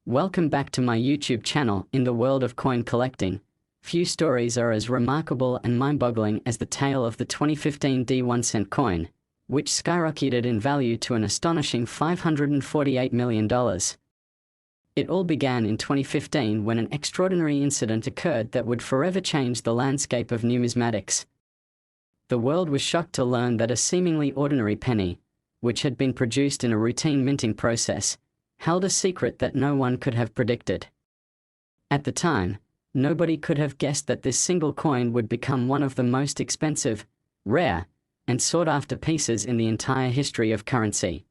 Welcome back to my YouTube channel. In the world of coin collecting, few stories are as remarkable and mind-boggling as the tale of the 2015 D1 coin, which skyrocketed in value to an astonishing $548 million. It all began in 2015 when an extraordinary incident occurred that would forever change the landscape of numismatics. The world was shocked to learn that a seemingly ordinary penny, which had been produced in a routine minting process, held a secret that no one could have predicted. At the time, nobody could have guessed that this single coin would become one of the most expensive, rare, and sought-after pieces in the entire history of currency.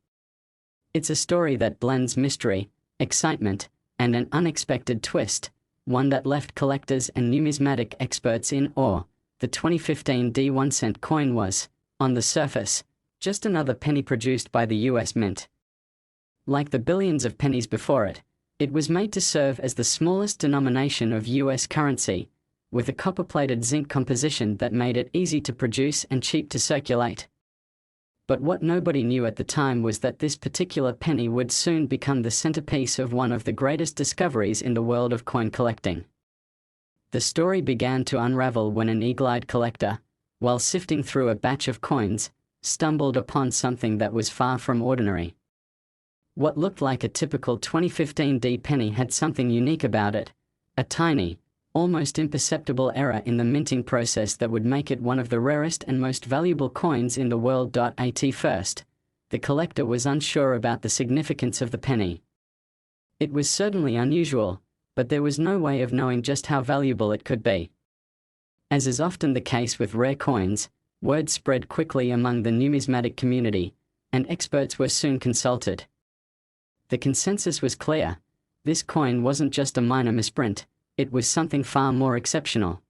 It's a story that blends mystery, excitement, and an unexpected twist, one that left collectors and numismatic experts in awe. The 2015 D1 coin was, on the surface, just another penny produced by the US Mint. Like the billions of pennies before it, it was made to serve as the smallest denomination of US currency, with a copper-plated zinc composition that made it easy to produce and cheap to circulate. But what nobody knew at the time was that this particular penny would soon become the centerpiece of one of the greatest discoveries in the world of coin collecting. The story began to unravel when an eagle-eyed collector, while sifting through a batch of coins, stumbled upon something that was far from ordinary. What looked like a typical 2015 D penny had something unique about it, a tiny, almost imperceptible error in the minting process that would make it one of the rarest and most valuable coins in the world. At first, the collector was unsure about the significance of the penny. It was certainly unusual, but there was no way of knowing just how valuable it could be. As is often the case with rare coins, word spread quickly among the numismatic community, and experts were soon consulted. The consensus was clear: this coin wasn't just a minor misprint, it was something far more exceptional.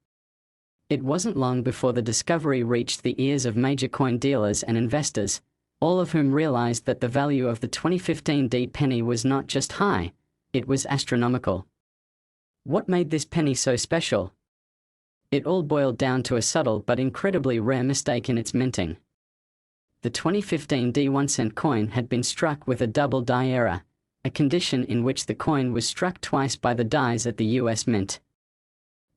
It wasn't long before the discovery reached the ears of major coin dealers and investors, all of whom realized that the value of the 2015 D penny was not just high, it was astronomical. What made this penny so special? It all boiled down to a subtle but incredibly rare mistake in its minting. The 2015 D1 coin had been struck with a double die error, a condition in which the coin was struck twice by the dies at the US Mint.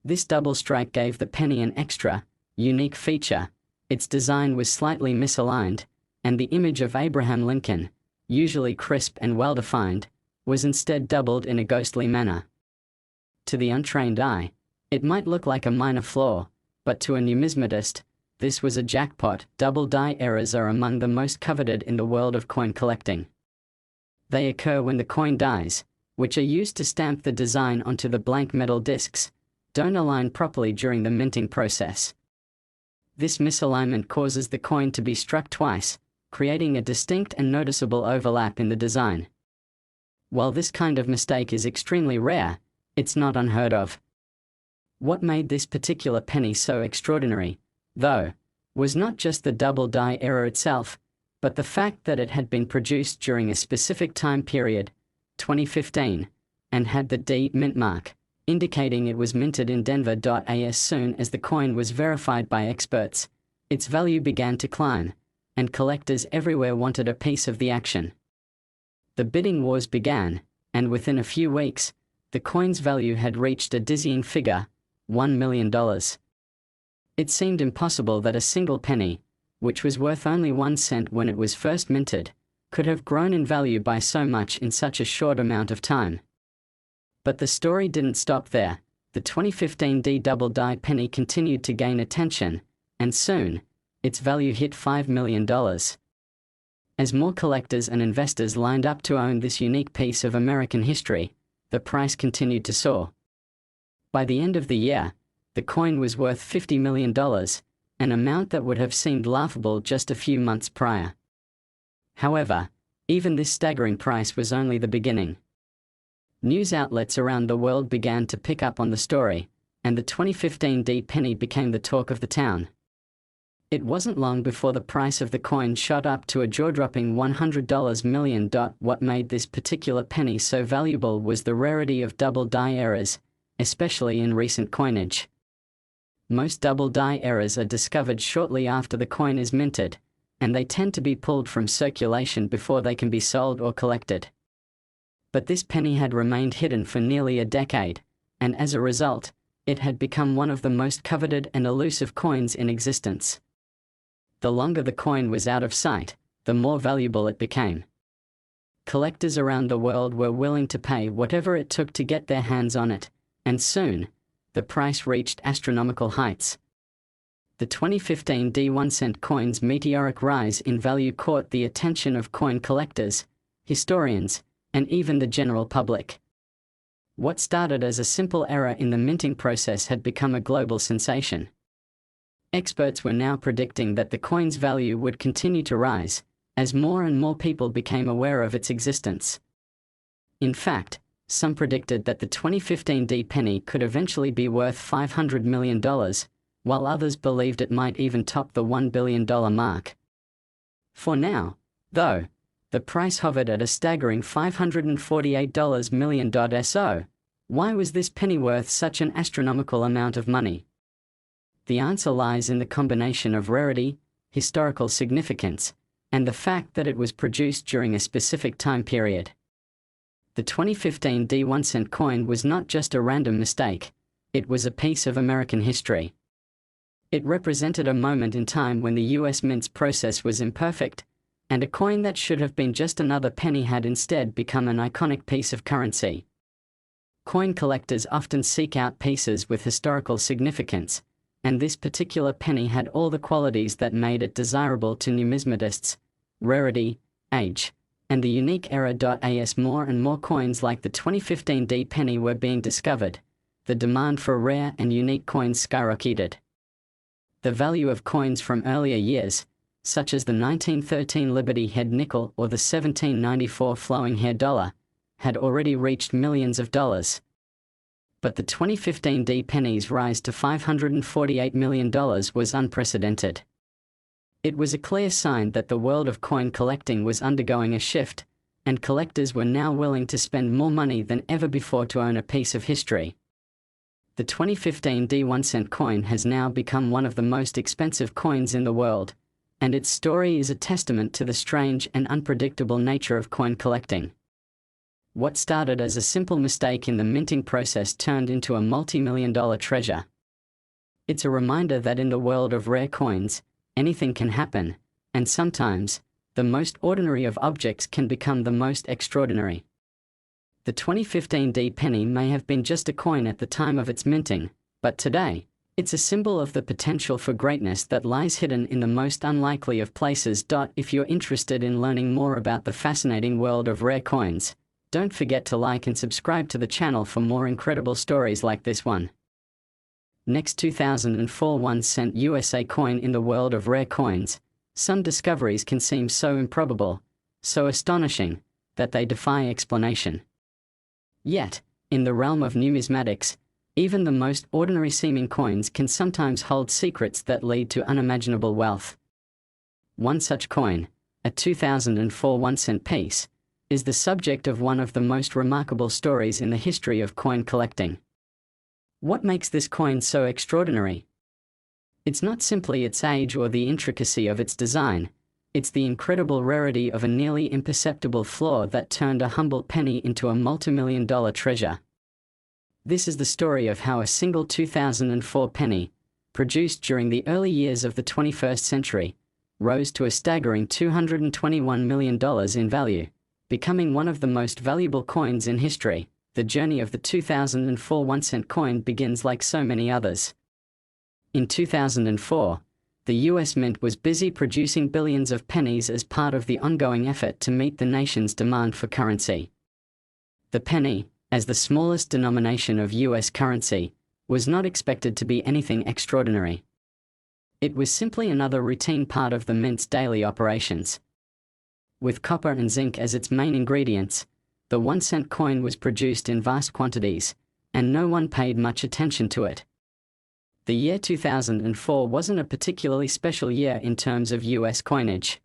This double strike gave the penny an extra, unique feature: its design was slightly misaligned, and the image of Abraham Lincoln, usually crisp and well-defined, was instead doubled in a ghostly manner. To the untrained eye, it might look like a minor flaw, but to a numismatist, this was a jackpot. Double die errors are among the most coveted in the world of coin collecting. They occur when the coin dies, which are used to stamp the design onto the blank metal discs, don't align properly during the minting process. This misalignment causes the coin to be struck twice, creating a distinct and noticeable overlap in the design. While this kind of mistake is extremely rare, it's not unheard of. What made this particular penny so extraordinary, though, was not just the double die error itself, but the fact that it had been produced during a specific time period, 2015, and had the D mint mark, indicating it was minted in Denver. As soon as the coin was verified by experts, its value began to climb, and collectors everywhere wanted a piece of the action. The bidding wars began, and within a few weeks, the coin's value had reached a dizzying figure: $1 million. It seemed impossible that a single penny, which was worth only 1 cent when it was first minted, could have grown in value by so much in such a short amount of time. But the story didn't stop there. The 2015 D double die penny continued to gain attention, and soon, its value hit $5 million. As more collectors and investors lined up to own this unique piece of American history, the price continued to soar. By the end of the year, the coin was worth $50 million, an amount that would have seemed laughable just a few months prior. However, even this staggering price was only the beginning. News outlets around the world began to pick up on the story, and the 2015 D penny became the talk of the town. It wasn't long before the price of the coin shot up to a jaw-dropping $100 million. What made this particular penny so valuable was the rarity of double die errors, especially in recent coinage. Most double die errors are discovered shortly after the coin is minted, and they tend to be pulled from circulation before they can be sold or collected. But this penny had remained hidden for nearly a decade, and as a result, it had become one of the most coveted and elusive coins in existence. The longer the coin was out of sight, the more valuable it became. Collectors around the world were willing to pay whatever it took to get their hands on it, and soon, the price reached astronomical heights. The 2015 D1-cent coin's meteoric rise in value caught the attention of coin collectors, historians, and even the general public. What started as a simple error in the minting process had become a global sensation. Experts were now predicting that the coin's value would continue to rise, as more and more people became aware of its existence. In fact, some predicted that the 2015 D penny could eventually be worth $500 million, while others believed it might even top the $1 billion mark. For now, though, the price hovered at a staggering $548 million. So, why was this penny worth such an astronomical amount of money? The answer lies in the combination of rarity, historical significance, and the fact that it was produced during a specific time period. The 2015 D1-cent coin was not just a random mistake, it was a piece of American history. It represented a moment in time when the US mint's process was imperfect, and a coin that should have been just another penny had instead become an iconic piece of currency. Coin collectors often seek out pieces with historical significance, and this particular penny had all the qualities that made it desirable to numismatists: rarity, age, and the unique era. As more and more coins like the 2015 D penny were being discovered, the demand for rare and unique coins skyrocketed. The value of coins from earlier years, such as the 1913 Liberty Head nickel or the 1794 Flowing Hair dollar, had already reached millions of dollars. But the 2015 D penny's rise to $548 million was unprecedented. It was a clear sign that the world of coin collecting was undergoing a shift, and collectors were now willing to spend more money than ever before to own a piece of history. The 2015 D1-cent coin has now become one of the most expensive coins in the world, and its story is a testament to the strange and unpredictable nature of coin collecting. What started as a simple mistake in the minting process turned into a multi-million-dollar treasure. It's a reminder that in the world of rare coins, anything can happen, and sometimes, the most ordinary of objects can become the most extraordinary. The 2015 D penny may have been just a coin at the time of its minting, but today, it's a symbol of the potential for greatness that lies hidden in the most unlikely of places. If you're interested in learning more about the fascinating world of rare coins, don't forget to like and subscribe to the channel for more incredible stories like this one. Next, 2004 1-cent USA coin. In the world of rare coins, some discoveries can seem so improbable, so astonishing, that they defy explanation. Yet, in the realm of numismatics, even the most ordinary-seeming coins can sometimes hold secrets that lead to unimaginable wealth. One such coin, a 2004 1-cent piece, is the subject of one of the most remarkable stories in the history of coin collecting. What makes this coin so extraordinary? It's not simply its age or the intricacy of its design, it's the incredible rarity of a nearly imperceptible flaw that turned a humble penny into a multi-million-dollar treasure. This is the story of how a single 2004 penny, produced during the early years of the 21st century, rose to a staggering $221 million in value, becoming one of the most valuable coins in history. The journey of the 2004 1-cent coin begins like so many others. In 2004, the US Mint was busy producing billions of pennies as part of the ongoing effort to meet the nation's demand for currency. The penny, as the smallest denomination of US currency, was not expected to be anything extraordinary. It was simply another routine part of the Mint's daily operations. With copper and zinc as its main ingredients, the 1-cent coin was produced in vast quantities, and no one paid much attention to it. The year 2004 wasn't a particularly special year in terms of US coinage.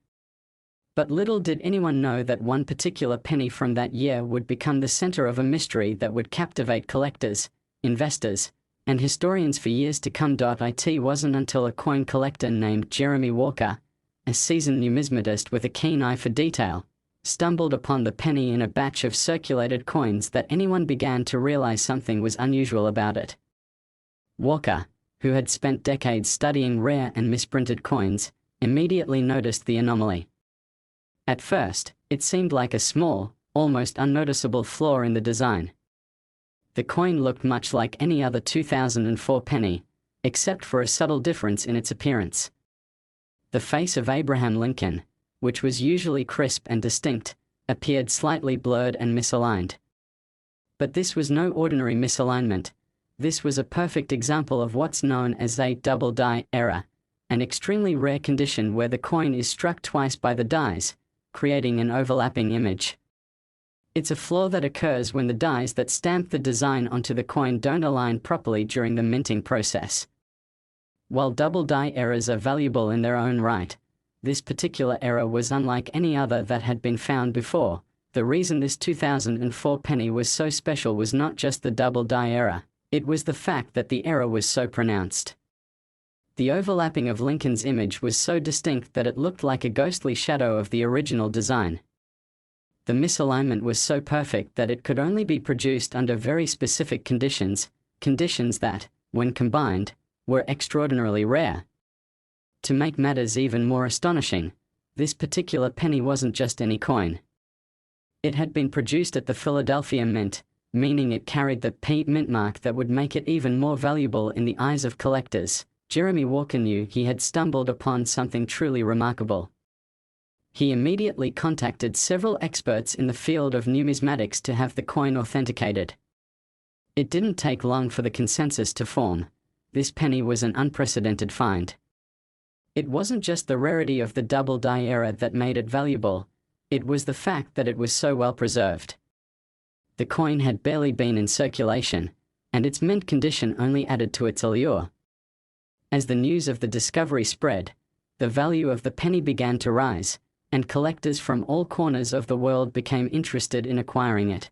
But little did anyone know that one particular penny from that year would become the center of a mystery that would captivate collectors, investors, and historians for years to come. It wasn't until a coin collector named Jeremy Walker, a seasoned numismatist with a keen eye for detail, stumbled upon the penny in a batch of circulated coins that anyone began to realize something was unusual about it. Walker, who had spent decades studying rare and misprinted coins, immediately noticed the anomaly. At first, it seemed like a small, almost unnoticeable flaw in the design. The coin looked much like any other 2004 penny, except for a subtle difference in its appearance. The face of Abraham Lincoln, which was usually crisp and distinct, appeared slightly blurred and misaligned. But this was no ordinary misalignment. This was a perfect example of what's known as a double die error, an extremely rare condition where the coin is struck twice by the dies, creating an overlapping image. It's a flaw that occurs when the dies that stamp the design onto the coin don't align properly during the minting process. While double die errors are valuable in their own right, this particular error was unlike any other that had been found before. The reason this 2004 penny was so special was not just the double die error, it was the fact that the error was so pronounced. The overlapping of Lincoln's image was so distinct that it looked like a ghostly shadow of the original design. The misalignment was so perfect that it could only be produced under very specific conditions that, when combined, were extraordinarily rare. To make matters even more astonishing, this particular penny wasn't just any coin. It had been produced at the Philadelphia Mint, meaning it carried the P Mint mark that would make it even more valuable in the eyes of collectors. Jeremy Walker knew he had stumbled upon something truly remarkable. He immediately contacted several experts in the field of numismatics to have the coin authenticated. It didn't take long for the consensus to form. This penny was an unprecedented find. It wasn't just the rarity of the double die error that made it valuable, it was the fact that it was so well preserved. The coin had barely been in circulation, and its mint condition only added to its allure. As the news of the discovery spread, the value of the penny began to rise, and collectors from all corners of the world became interested in acquiring it.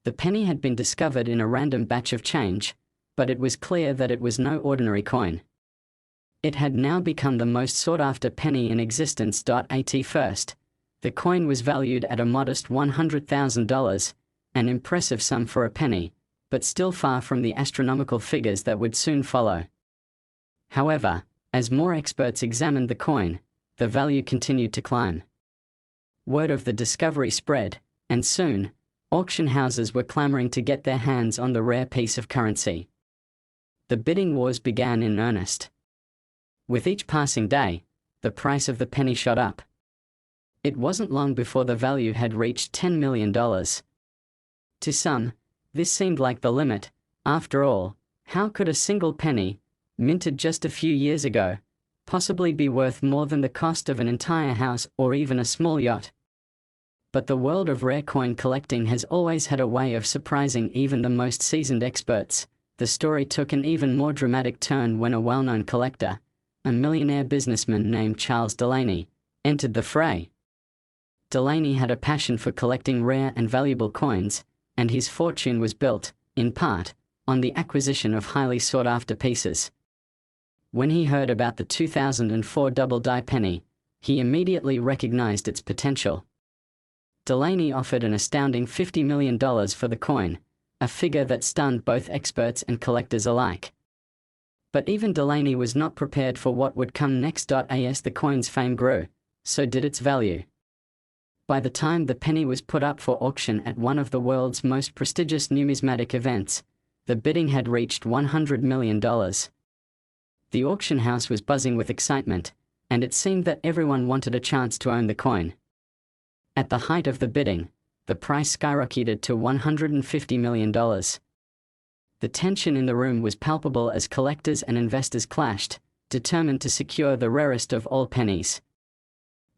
The penny had been discovered in a random batch of change, but it was clear that it was no ordinary coin. It had now become the most sought-after penny in existence. At first, the coin was valued at a modest $100,000, an impressive sum for a penny, but still far from the astronomical figures that would soon follow. However, as more experts examined the coin, the value continued to climb. Word of the discovery spread, and soon, auction houses were clamoring to get their hands on the rare piece of currency. The bidding wars began in earnest. With each passing day, the price of the penny shot up. It wasn't long before the value had reached $10 million. To some, this seemed like the limit. After all, how could a single penny, minted just a few years ago, possibly be worth more than the cost of an entire house or even a small yacht? But the world of rare coin collecting has always had a way of surprising even the most seasoned experts. The story took an even more dramatic turn when a well-known collector, a millionaire businessman named Charles Delaney, entered the fray. Delaney had a passion for collecting rare and valuable coins, and his fortune was built, in part, on the acquisition of highly sought-after pieces. When he heard about the 2004 double die penny, he immediately recognized its potential. Delaney offered an astounding $50 million for the coin, a figure that stunned both experts and collectors alike. But even Delaney was not prepared for what would come next. As the coin's fame grew, so did its value. By the time the penny was put up for auction at one of the world's most prestigious numismatic events, the bidding had reached $100 million. The auction house was buzzing with excitement, and it seemed that everyone wanted a chance to own the coin. At the height of the bidding, the price skyrocketed to $150 million. The tension in the room was palpable as collectors and investors clashed, determined to secure the rarest of all pennies.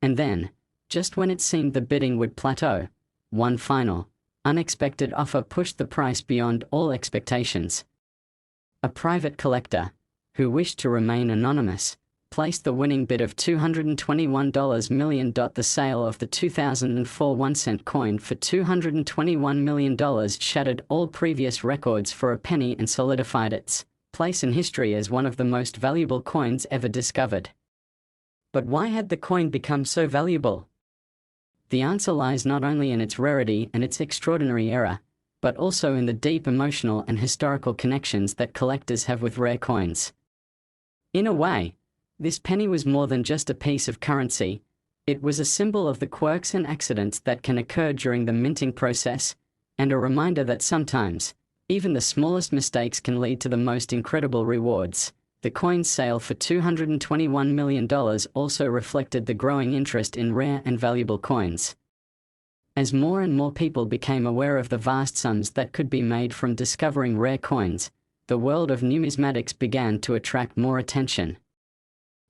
And then, just when it seemed the bidding would plateau, one final, unexpected offer pushed the price beyond all expectations. A private collector, who wished to remain anonymous, placed the winning bid of $221 million. The sale of the 2004 1-cent coin for $221 million shattered all previous records for a penny and solidified its place in history as one of the most valuable coins ever discovered. But why had the coin become so valuable? The answer lies not only in its rarity and its extraordinary era, but also in the deep emotional and historical connections that collectors have with rare coins. In a way, this penny was more than just a piece of currency. It was a symbol of the quirks and accidents that can occur during the minting process, and a reminder that sometimes, even the smallest mistakes can lead to the most incredible rewards. The coin's sale for $221 million also reflected the growing interest in rare and valuable coins. As more and more people became aware of the vast sums that could be made from discovering rare coins, the world of numismatics began to attract more attention.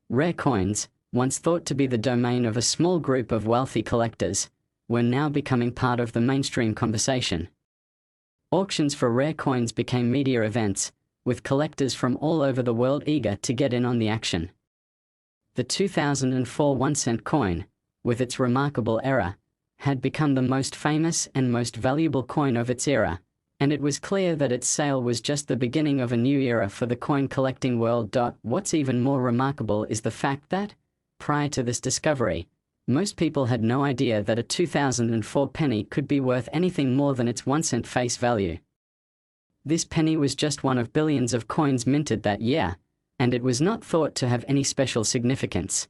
Rare coins, once thought to be the domain of a small group of wealthy collectors, were now becoming part of the mainstream conversation. Auctions for rare coins became media events, with collectors from all over the world eager to get in on the action. The 2004 1-cent coin, with its remarkable era, had become the most famous and most valuable coin of its era, and it was clear that its sale was just the beginning of a new era for the coin collecting world. What's even more remarkable is the fact that, prior to this discovery, most people had no idea that a 2004 penny could be worth anything more than its 1-cent face value. This penny was just one of billions of coins minted that year, and it was not thought to have any special significance.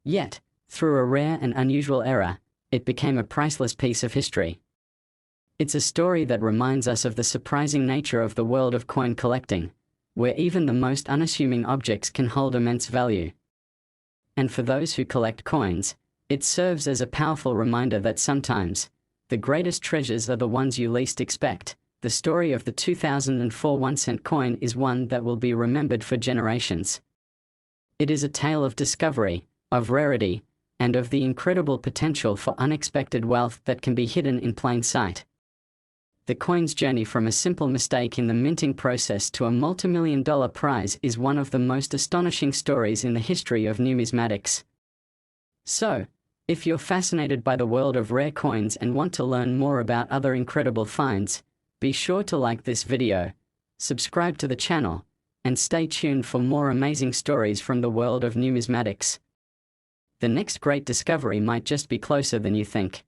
Yet, through a rare and unusual era, it became a priceless piece of history. It's a story that reminds us of the surprising nature of the world of coin collecting, where even the most unassuming objects can hold immense value. And for those who collect coins, it serves as a powerful reminder that sometimes, the greatest treasures are the ones you least expect. The story of the 2004 1-cent coin is one that will be remembered for generations. It is a tale of discovery, of rarity, and of the incredible potential for unexpected wealth that can be hidden in plain sight. The coin's journey from a simple mistake in the minting process to a multi-million-dollar prize is one of the most astonishing stories in the history of numismatics. So, if you're fascinated by the world of rare coins and want to learn more about other incredible finds, be sure to like this video, subscribe to the channel, and stay tuned for more amazing stories from the world of numismatics. The next great discovery might just be closer than you think.